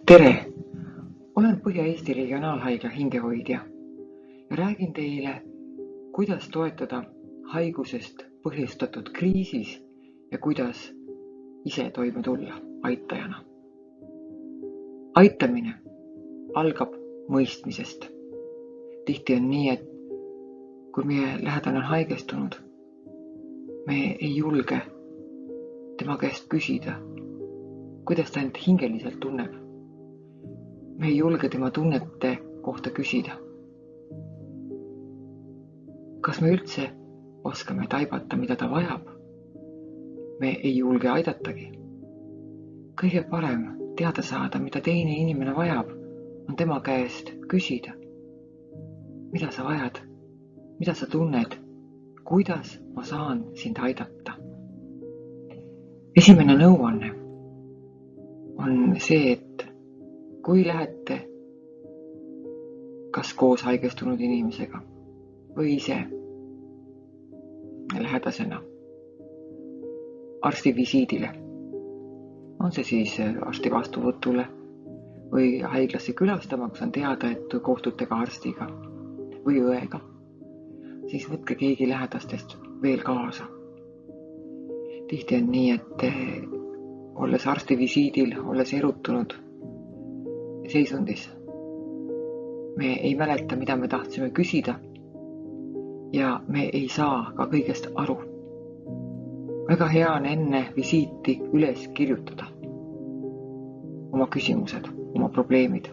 Tere! Olen Põhja-Eesti Regionaalhaigla hingehoidja ja räägin teile, kuidas toetada haigusest põhjustatud kriisis ja kuidas ise toime tulla aitajana. Aitamine algab mõistmisest. Tihti on nii, et kui meie lähedane on haigestunud, me ei julge tema käest küsida, kuidas ta end hingeliselt tunneb. Me ei julge tema tunnete kohta küsida. Kas me üldse oskame taibata, mida ta vajab? Me ei julge aidatagi. Kõige parem teada saada, mida teine inimene vajab, on tema käest küsida. Mida sa vajad? Mida sa tunned? Kuidas ma saan sind aidata? Esimene nõuanne on see, et kui lähete kas koos haigestunud inimesega või ise lähedasena arsti visiidile, on see siis arsti vastuvõtule või haiglasse külastama, kus on teada, et kohtute ka arstiga või õega, siis võtke keegi lähedastest veel kaasa. Tihti on nii, et olles arsti visiidil, olles erutunud seisundis, me ei mäleta, mida me tahtsime küsida ja me ei saa ka kõigest aru. Väga hea on enne visiiti üles kirjutada oma küsimused, oma probleemid,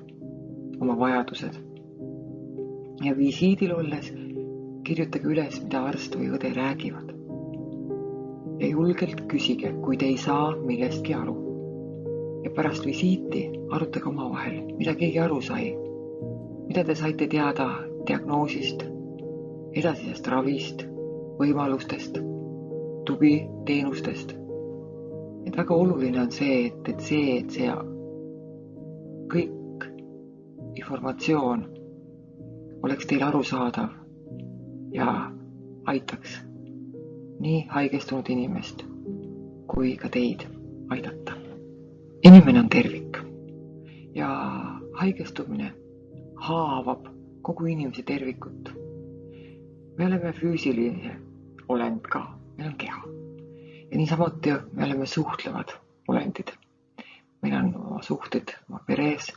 oma vajadused. Ja visiidil olles kirjutage üles, mida arst või õde räägivad. Ja julgelt küsige, kui te ei saa millestki aru. Ja pärast visiiti arutage omavahel, mida keegi aru sai, mida te saite teada diagnoosist, edasisest ravist, võimalustest, tugiteenustest. Et väga oluline on see, et see kõik informatsioon oleks teil arusaadav ja aitaks nii haigestunud inimest kui ka teid aidata. Inimene on tervik ja haigestumine haavab kogu inimese tervikut. Me oleme füüsiline olend ka, meil on keha. Ja niisamuti me oleme suhtlevad olendid. Meil on oma suhted oma peres,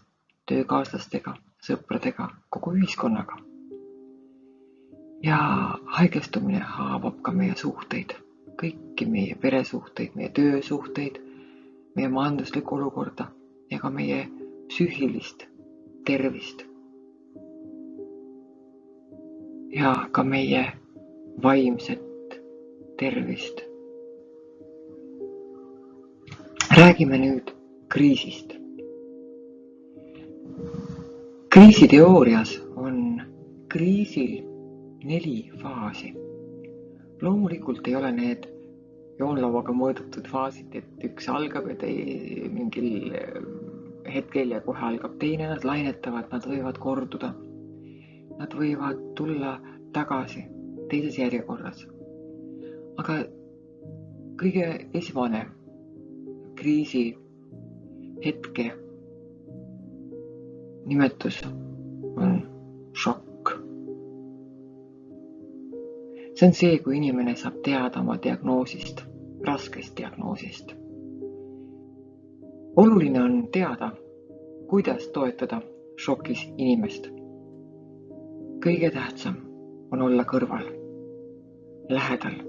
töökaaslastega, sõpradega, kogu ühiskonnaga. Ja haigestumine haavab ka meie suhteid, kõiki meie peresuhteid, meie töösuhteid, meie majanduslikku olukorda ja ka meie psüühilist tervist. Ja ka meie vaimset tervist. Räägime nüüd kriisist. Kriisiteoorias on kriisil 4 faasi. Loomulikult ei ole need joonlauaga mõõdetud faasid, et üks algab ja mingil hetkel ja kohe algab teine, nad lainetavad, nad võivad korduda. Nad võivad tulla tagasi teises järjekorras. Aga kõige esmane kriisi hetke nimetus on šokk. See on see, kui inimene saab teada oma diagnoosist, raskest diagnoosist. Oluline on teada, kuidas toetada šokis inimest. Kõige tähtsam on olla kõrval, lähedal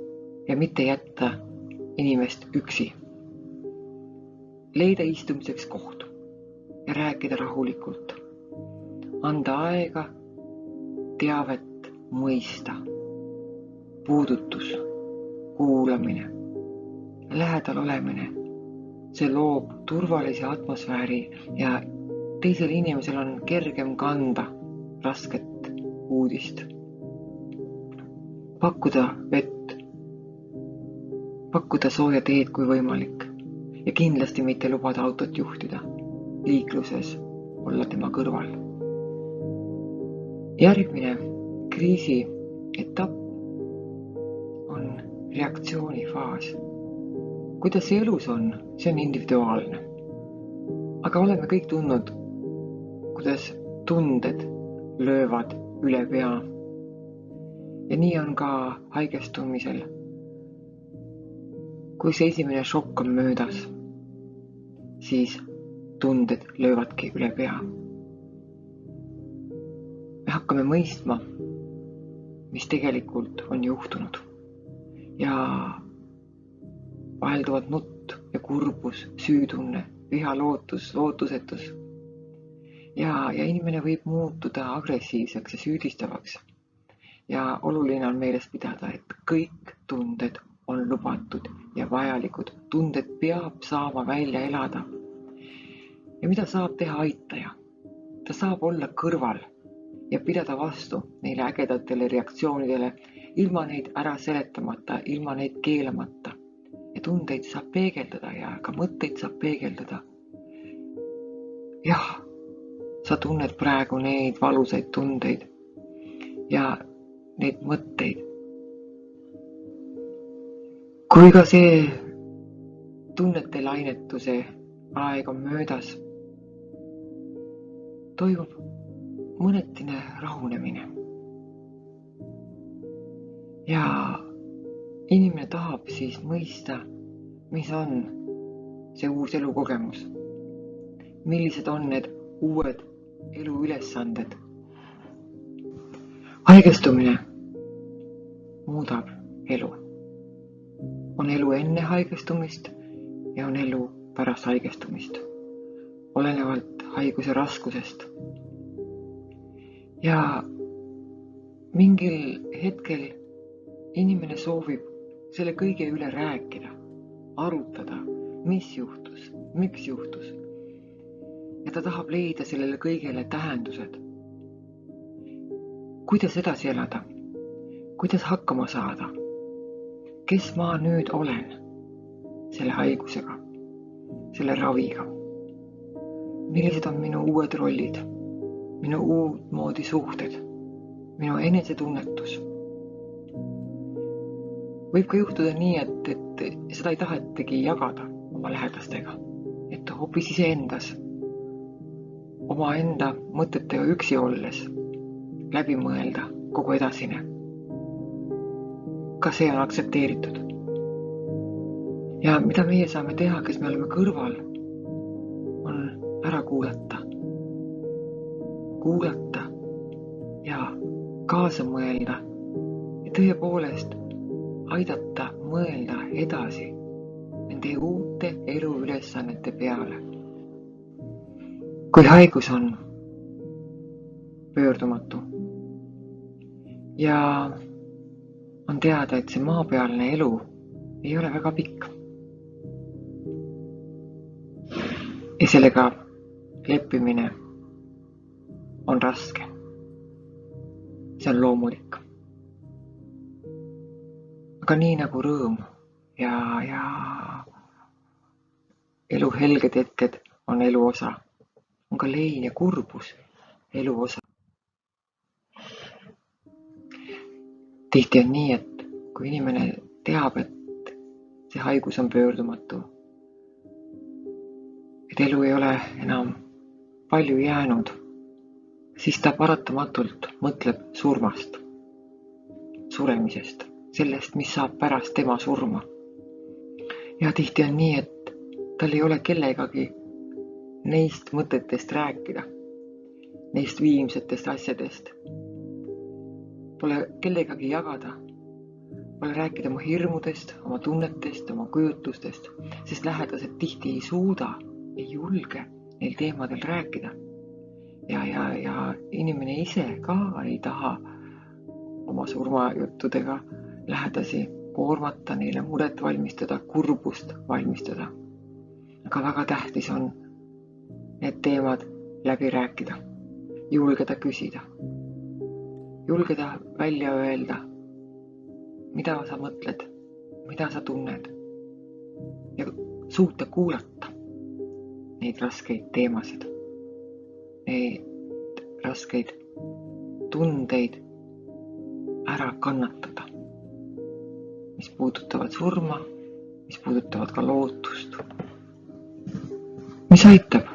ja mitte jätta inimest üksi. Leida istumiseks koht ja rääkida rahulikult. Anda aega, teavet mõista. Puudutus, kuulamine, lähedal olemine. See loob turvalise atmosfääri ja teisel inimesel on kergem kanda rasket uudist. Pakkuda vett, pakkuda sooja teed kui võimalik ja kindlasti mitte lubada autot juhtida. Liikluses olla tema kõrval. Järgmine kriisi etapp on reaktsioonifaas. Kuidas see elus on, see on individuaalne. aga oleme kõik tundnud, kuidas tunded löövad üle pea. Ja nii on ka haigestumisel. Kui see esimene šokk on möödas, siis tunded löövadki üle pea. Me hakkame mõistma, mis tegelikult on juhtunud. Ja vahelduvad nutt ja kurbus, süütunne, viha, lootusetus. Ja inimene võib muutuda agressiivseks ja süüdistavaks. Ja oluline on meeles pidada, et kõik tunded on lubatud ja vajalikud. Tunded peab saama välja elada. Ja mida saab teha aitaja? Ta saab olla kõrval ja pidada vastu neile ägedatele reaktsioonidele, ilma neid ära seletamata, ilma neid keelamata. Ja tundeid saab peegeldada ja ka mõtteid saab peegeldada. Jah, sa tunned praegu neid valusaid tundeid ja neid mõtteid. Kui ka see tunnete lainetuse aeg on möödas, toimub mõnetine rahunemine. Ja inimene tahab siis mõista, mis on see uus elukogemus. Millised on need uued eluülesanded. Haigestumine muudab elu. On elu enne haigestumist ja on elu pärast haigestumist. Olenevalt haiguse raskusest. Ja mingil hetkel inimene soovib selle kõige üle rääkida, arutada, mis juhtus, miks juhtus. Ja ta tahab leida sellele kõigele tähendused. Kuidas edasi elada? Kuidas hakkama saada? Kes ma nüüd olen selle haigusega, selle raviga? Millised on minu uued rollid, minu uut moodi suhted, minu enesetunnetus? Võib ka juhtuda nii, et seda ei tahetagi jagada oma lähedastega, et hoopis iseendas, omaenda mõtetega üksi olles, läbi mõelda kogu edasine. Ka see on aktsepteeritud. Ja mida meie saame teha, kes me oleme kõrval, on ära kuulata. Kuulata ja kaasa mõelda ja tõepoolest aidata mõelda edasi nende uute eluülesannete peale. Kui haigus on pöördumatu ja on teada, et see maapealne elu ei ole väga pikk. Ja sellega leppimine on raske. See on loomulik. Aga nii nagu rõõm ja elu helged hetked on elu osa, on ka lein ja kurbus elu osa. Tihti on nii, et kui inimene teab, et see haigus on pöördumatu, et elu ei ole enam palju jäänud, siis ta paratamatult mõtleb surmast, suremisest, sellest, mis saab pärast tema surma. Ja tihti on nii, et tal ei ole kellegagi neist mõtetest rääkida, neist viimsetest asjadest. Pole kellegagi jagada, pole rääkida oma hirmudest, oma tunnetest, oma kujutlustest, sest lähedased tihti ei suuda, ei julge neil teemadel rääkida. Ja inimene ise ka ei taha oma surmajuttudega lähedasi koormata, neile muret valmistada, kurbust valmistada. Aga väga tähtis on need teemad läbi rääkida, julgeda küsida, julgeda välja öelda, mida sa mõtled, mida sa tunned ja suuta kuulata neid raskeid teemasid, neid raskeid tundeid ära kannatada, mis puudutavad surma, mis puudutavad ka lootust. Mis aitab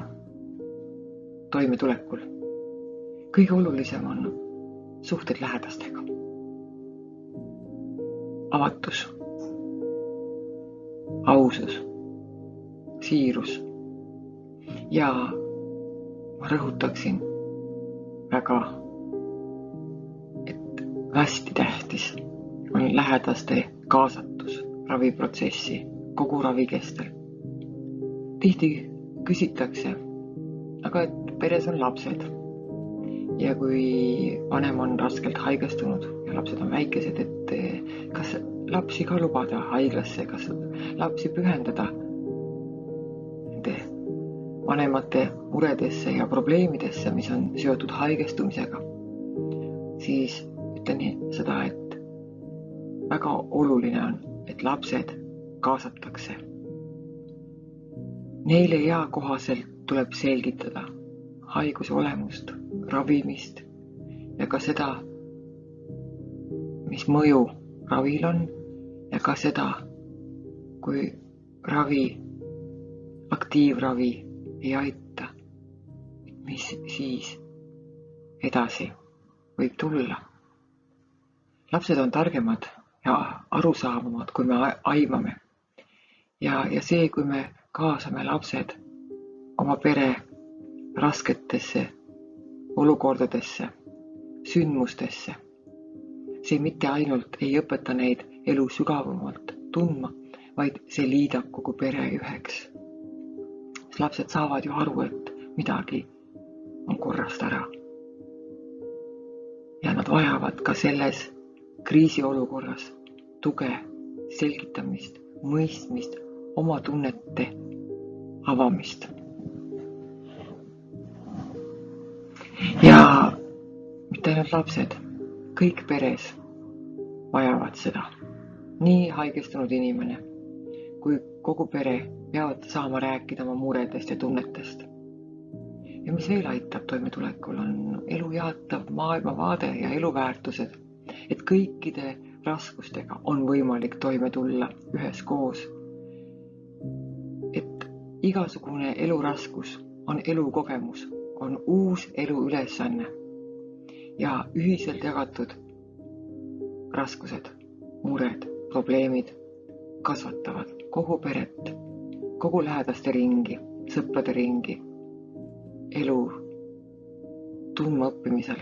toimetulekul. Kõige olulisem on suhted lähedastega. Avatus, ausus, siirus ja ma rõhutaksin väga, et hästi tähtis on lähedaste kaasatus raviprotsessi kogu ravi kestel. Tihti küsitakse, aga et peres on lapsed ja kui vanem on raskelt haigestunud ja lapsed on väikesed, et kas lapsi ka lubada haiglasse, kas lapsi pühendada nende vanemate muredesse ja probleemidesse, mis on seotud haigestumisega, siis ütlen seda, et väga oluline on, et lapsed kaasatakse. Neile eakohaselt tuleb selgitada haiguse olemust, ravimist ja ka seda, mis mõju ravil on ja ka seda, kui ravi, aktiivravi ei aita, mis siis edasi võib tulla. Lapsed on targemad ja arusaavamad, kui me aimame. Ja see, kui me kaasame lapsed oma pere rasketesse olukordadesse, sündmustesse. See mitte ainult ei õpeta neid elu sügavamalt tundma, vaid see liidab kogu pere üheks. Lapsed saavad ju aru, et midagi on korrast ära. Ja nad vajavad ka selles kriisiolukorras tuge, selgitamist, mõistmist, oma tunnete avamist. Ja mitte ainult lapsed, kõik peres vajavad seda. Nii haigestunud inimene kui kogu pere peavad saama rääkida oma muredest ja tunnetest. Ja mis veel aitab toimetulekul on elu jaatav maailmavaade ja eluväärtused, et kõikide raskustega on võimalik toime tulla üheskoos. Et igasugune eluraskus on elukogemus, on uus elu ülesanne ja ühiselt jagatud raskused, mured, probleemid kasvatavad kogu peret, kogu lähedaste ringi, sõprade ringi, elu tundma õppimisel,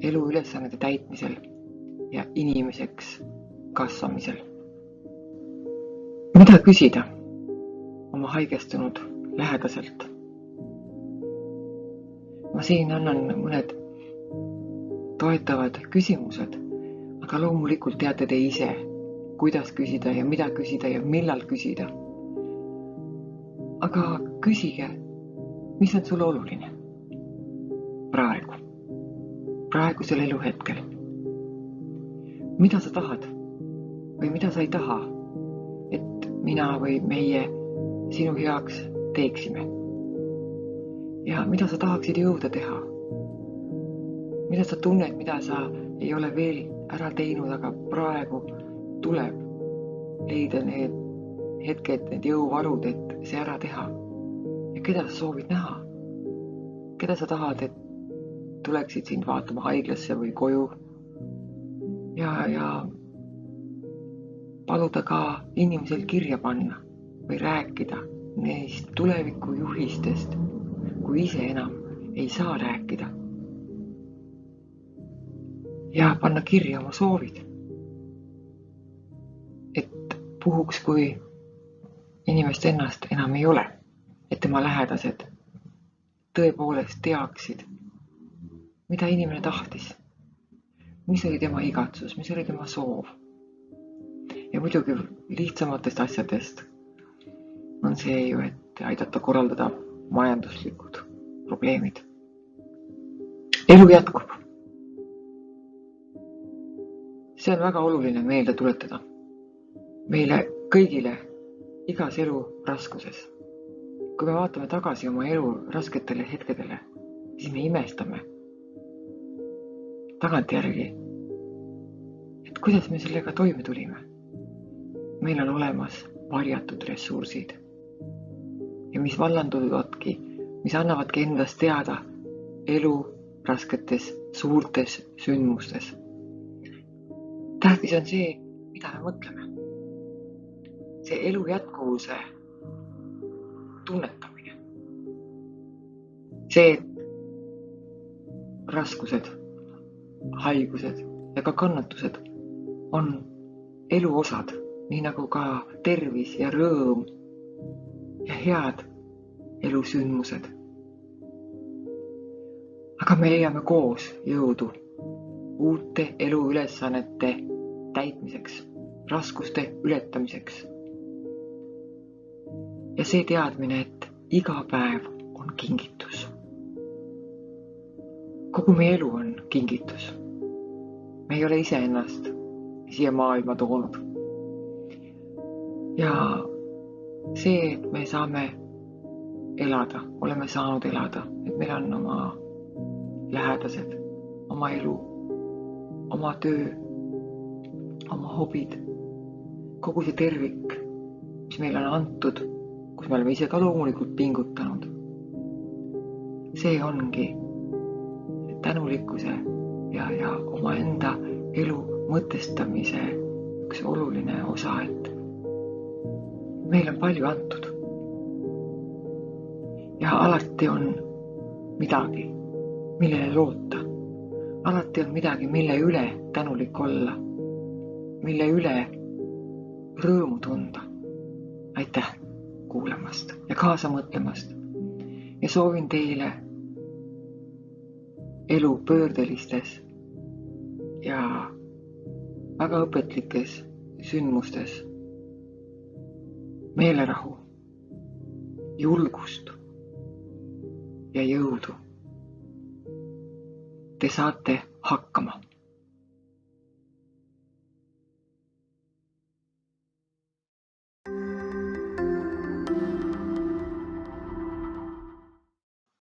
elu ülesannete täitmisel ja inimeseks kasvamisel. Mida küsida oma haigestunud lähedaselt? Ma siin annan mõned toetavad küsimused, aga loomulikult teate te ise, kuidas küsida ja mida küsida ja millal küsida. Aga küsige, mis on sulle oluline praegusel eluhetkel. Mida sa tahad või mida sa ei taha, et mina või meie sinu heaks teeksime? Ja mida sa tahaksid jõuda teha? Mida sa tunned, mida sa ei ole veel ära teinud, aga praegu tuleb leida need hetked, need jõuvarud, et see ära teha. Ja keda sa soovid näha? Keda sa tahad, et tuleksid sind vaatama haiglasse või koju? Ja paluda ka inimesel kirja panna või rääkida neist tulevikujuhistest, kui ise enam ei saa rääkida. Ja panna kirja oma soovid. Et puhuks, kui inimest ennast enam ei ole, et tema lähedased tõepoolest teaksid, mida inimene tahtis, mis oli tema igatsus, mis oli tema soov. Ja muidugi lihtsamatest asjadest on see ju, et aidata korraldada majanduslikud probleemid. Elu jätkub. See on väga oluline meelde tuletada. Meile kõigile igas elu raskuses. Kui me vaatame tagasi oma elu rasketele hetkedele, siis me imestame tagantjärgi, et kuidas me sellega toime tulime. Meil on olemas varjatud ressursid ja mis vallanduvadki mis annavadki endast teada elu rasketes suurtes sündmustes. Tähtis on see, mida me mõtleme. See elu jätkuvuse tunnetamine. See, et raskused, haigused ja ka kannatused on elu osad, nii nagu ka tervis ja rõõm ja head elusündmused. Aga me leiame koos jõudu uute eluülesannete täitmiseks, raskuste ületamiseks. Ja see teadmine, et iga päev on kingitus. Kogu meie elu on kingitus. Me ei ole ise ennast siia maailma toonud. Ja see, et me saame elada, oleme saanud elada, et meil on oma lähedased, oma elu, oma töö, oma hobid, kogu see tervik, mis meile on antud, kus me oleme ise ka loomulikult pingutanud. See ongi tänulikkuse ja omaenda elu mõtestamise üks oluline osa, et meil on palju antud. Ja alati on midagi, millele loota. Alati on midagi, mille üle tänulik olla, mille üle rõõmu tunda. Aitäh kuulamast ja kaasa mõtlemast. Ja soovin teile elu pöördelistes ja väga õpetlikes sündmustes meelerahu, julgust ja jõudu. Te saate hakkama.